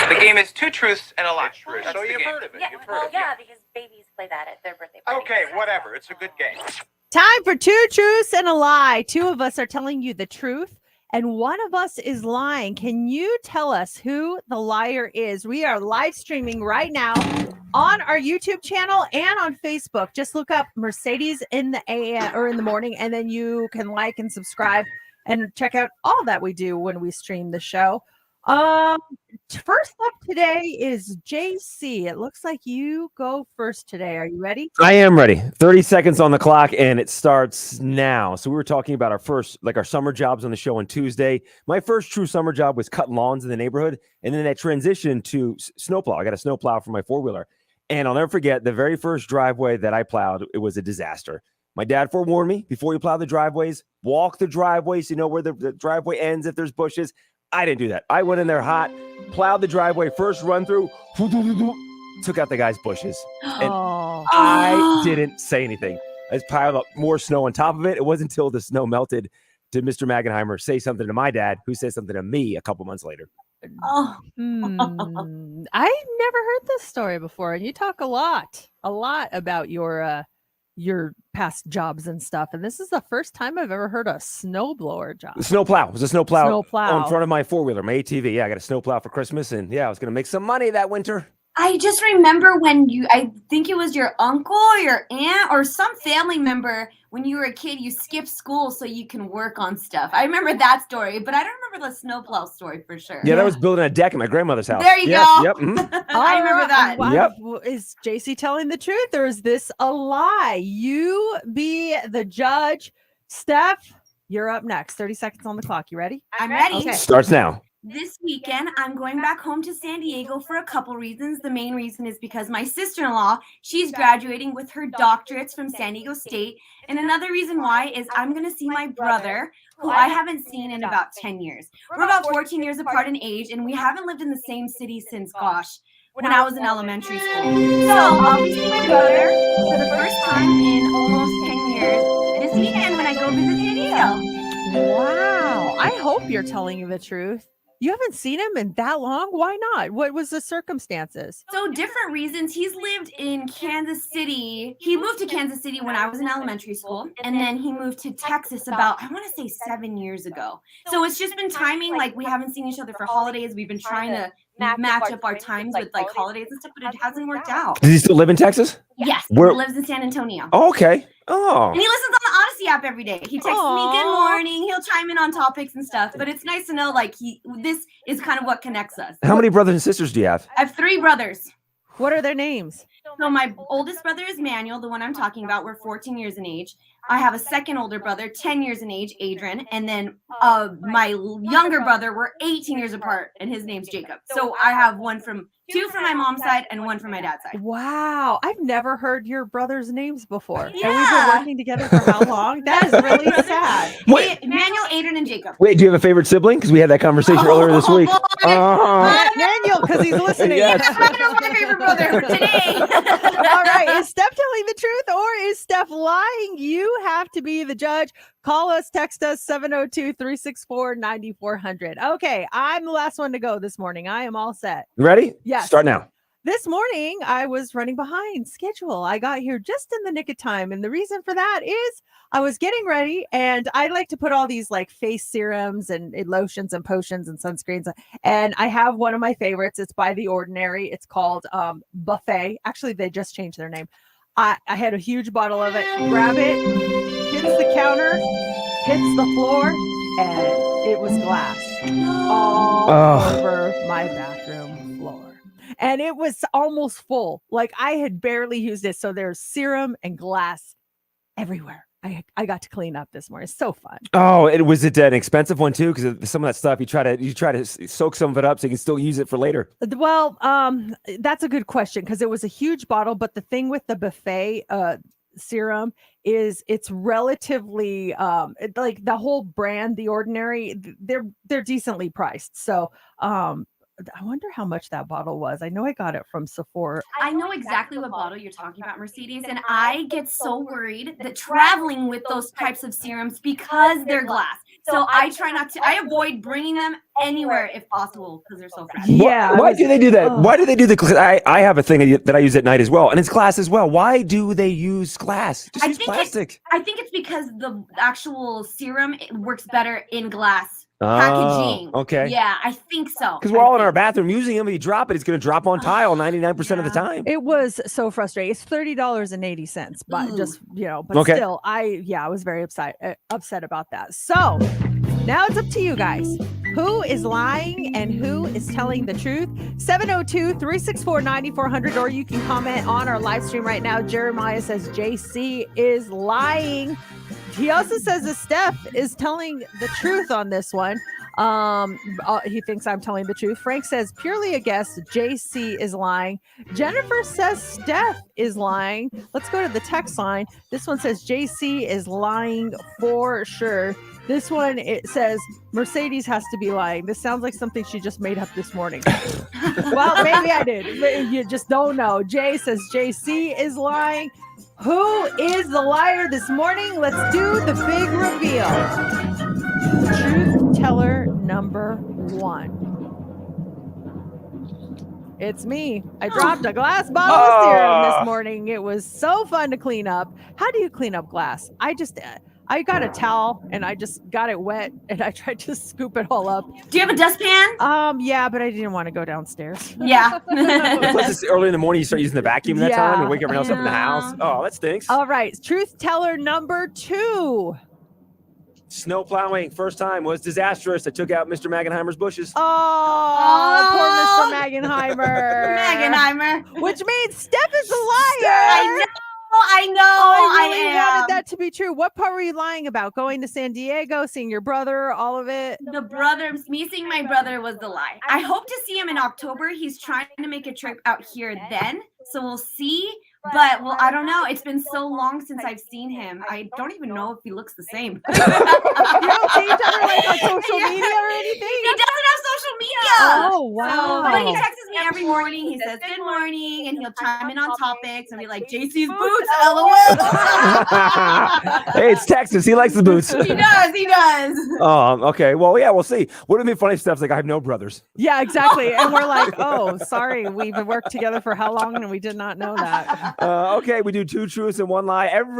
The game is two truths and a lie. It's true. That's So the you've game. heard of it. Yeah, You've heard well, of it. yeah, because babies play that at their birthday parties. Okay, whatever. It's a good game. Time for two truths and a lie. Two of us are telling you the truth, and one of us is lying. Can you tell us who the liar is? We are live streaming right now on our YouTube channel and on Facebook. Just look up Mercedes in the AM or in the morning, and then you can like and subscribe and check out all that we do when we stream the show. First up today is JC. It looks like you go first today. Are you ready? I am ready. 30 seconds on the clock, and it starts now. So we were talking about our summer jobs on the show on Tuesday. My first true summer job was cutting lawns in the neighborhood, and then I transitioned to snowplow. I got a snowplow for my four-wheeler, and I'll never forget the very first driveway that I plowed. It was a disaster. My dad forewarned me, before you plow the driveways, walk the driveways, you know where the driveway ends if there's bushes. I didn't do that. I went in there hot, plowed the driveway, first run through, took out the guy's bushes. And I didn't say anything. I just piled up more snow on top of it. It wasn't until the snow melted did Mr. Magenheimer say something to my dad, who said something to me a couple months later. I never heard this story before, and you talk a lot about your past jobs and stuff, and this is the first time I've ever heard a snowblower job. Snowplow. It was a snowplow Snowplow on front of my four-wheeler, my ATV. Yeah, I got a snowplow for Christmas, and yeah, I was going to make some money that winter. I just remember when I think it was your uncle or your aunt or some family member, when you were a kid, you skipped school so you can work on stuff. I remember that story, but I don't remember the snowplow story for sure. Yeah, that was building a deck at my grandmother's house. There you yes, go. Yep. Mhm. I remember that. Wow. Yep. Is JC telling the truth, or is this a lie? You be the judge. Steph, you're up next. 30 seconds on the clock. You ready? I'm ready. Okay. Starts now. This weekend, I'm going back home to San Diego for a couple reasons. The main reason is because my sister-in-law, she's graduating with her doctorates from San Diego State. And another reason why is I'm going to see my brother, who I haven't seen in about 10 years. We're about 14 years apart in age, and we haven't lived in the same city since, when I was in elementary school. So I'll be seeing my brother for the first time in almost 10 years this weekend when I go visit San Diego. Wow. I hope you're telling the truth. You haven't seen him in that long? Why not? What was the circumstances? So different reasons. He's lived in Kansas City. He moved to Kansas City when I was in elementary school. And then he moved to Texas about, I want to say 7 years ago. So it's just been timing. Like we haven't seen each other for holidays. We've been trying to match up our times with like holidays and stuff, but it hasn't worked out. Does he still live in Texas? Yes. Where? He lives in San Antonio. Oh, okay. Oh. And he listens on the Odyssey app every day. He texts me good morning. He'll chime in on topics and stuff. But it's nice to know like this is kind of what connects us. How many brothers and sisters do you have? I have 3 brothers. What are their names? So my oldest brother is Manuel, the one I'm talking about. We're 14 years in age. I have a second older brother, 10 years in age, Adrian. And then my younger brother, we're 18 years apart, and his name's Jacob. So I have 2 from my mom's side and 1 from my dad's side. Wow. I've never heard your brothers' names before. Yeah. And we've been working together for how long? That is really sad. Wait, Manuel, Adrian, and Jacob. wait, do you have a favorite sibling? Because we had that conversation earlier this week. Manuel, because he's listening. Yes. I know my favorite brother for today. All right. Is Steph telling the truth or is Steph lying? You have to be the judge. Call us, text us 702-364-9400. Okay, I'm the last one to go this morning. I am all set. You ready? Yes. Start now. This morning, I was running behind schedule. I got here just in the nick of time. And the reason for that is I was getting ready, and I like to put all these like face serums and lotions and potions and sunscreens. And I have one of my favorites. It's by The Ordinary. It's called Buffet. Actually, they just changed their name. I had a huge bottle of it. Grab it, hits the counter, hits the floor, and it was glass all over my bathroom floor. And it was almost full. Like I had barely used it. So there's serum and glass everywhere. I got to clean up this morning. It's so fun. Oh, was it an expensive one too? Because some of that stuff you try to soak some of it up so you can still use it for later. Well, that's a good question because it was a huge bottle. But the thing with the Buffet serum is it's relatively like the whole brand, The Ordinary, they're decently priced. So I wonder how much that bottle was. I know I got it from Sephora. I know exactly what bottle you're talking about, Mercedes, and I get so worried that traveling with those types of serums, because they're glass, So I try not to. I avoid bringing them anywhere if possible because they're so fresh. Yeah. Why do they do that? Oh. Why do they do the? I have a thing that I use at night as well, and it's glass as well. Why do they use glass? Just I use think plastic. I think it's because the actual serum works better in glass Oh, packaging. okay. Yeah, I think so. Because we're all in our bathroom using them. If you drop it, it's going to drop on tile 99% of the time. It was so frustrating. It's $30.80, but Ooh. just but Okay. still, I was very upset about that. So now it's up to you guys. Who is lying and who is telling the truth? 702-364-9400, or you can comment on our live stream right now. Jeremiah says JC is lying. He also says that Steph is telling the truth on this one. He thinks I'm telling the truth. Frank says purely a guess. JC is lying. Jennifer says Steph is lying. Let's go to the text line. This one says JC is lying for sure. This one, it says Mercedes has to be lying. This sounds like something she just made up this morning. Well, maybe I did. But you just don't know. Jay says JC is lying. Who is the liar this morning? Let's do the big reveal. Truth teller number 1. It's me. I dropped a glass bottle of serum this morning. It was so fun to clean up. How do you clean up glass? I got a towel and I just got it wet and I tried to scoop it all up. Do you have a dustpan? Yeah, but I didn't want to go downstairs. Yeah. Plus, it's early in the morning. You start using the vacuum that time and wake everyone else up in the house. Yeah. Oh, that stinks. All right. Truth teller number 2. Snow plowing first time was disastrous. I took out Mr. Magenheimer's bushes. Oh, poor Mr. Magenheimer. Magenheimer. Which means Steph is a liar. I know. I really am. wanted that to be true. What part were you lying about? Going to San Diego, seeing your brother, all of it? Me seeing my brother was the lie. I hope to see him in October. He's trying to make a trip out here then. So we'll see. But, I don't know. It's been so long since I've seen him. I don't even know if he looks the same. You don't see each other like on social media or anything? He doesn't have social media. Oh, wow. But he texts me every morning. He says, good morning. And he'll chime in on topics and be like, JC's boots, LOL. Hey, it's Texas. He likes the boots. He does. Okay. Well, yeah, we'll see. Would it be funny if Steph's like, I have no brothers? Yeah, exactly. And we're like, oh, sorry. We've worked together for how long and we did not know that. Okay, we do 2 truths and 1 lie every